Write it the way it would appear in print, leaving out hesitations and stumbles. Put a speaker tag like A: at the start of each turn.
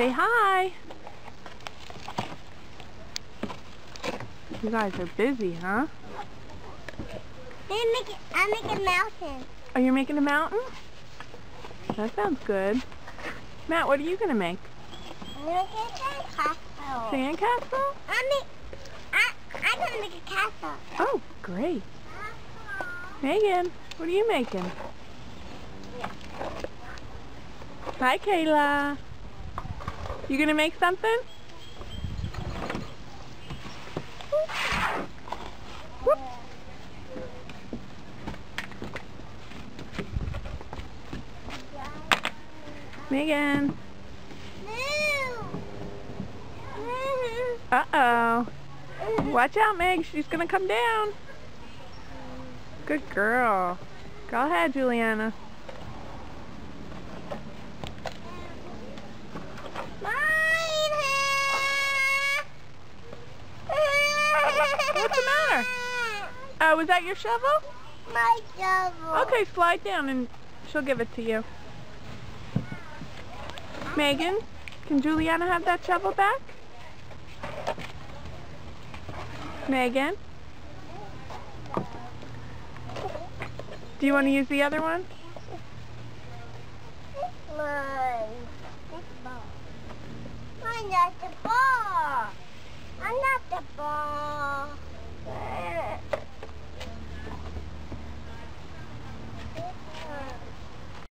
A: Say hi. You guys are busy, huh?
B: I'm making a mountain.
A: Oh, you're making a mountain? That sounds good. Matt, what are you gonna make?
B: I'm gonna make a castle.
A: Sandcastle?
B: I'm gonna make a castle.
A: Oh, great. Megan, what are you making? Hi, Kayla. You gonna make something? Whoop. Megan. Uh-oh. Watch out, Meg. She's gonna come down. Good girl. Go ahead, Juliana. What's the matter? Oh, was that your shovel?
B: My shovel.
A: Okay, slide down and she'll give it to you. Megan, can Juliana have that shovel back? Megan? Do you want to use the other one?
B: I'm not the ball. I'm not the ball.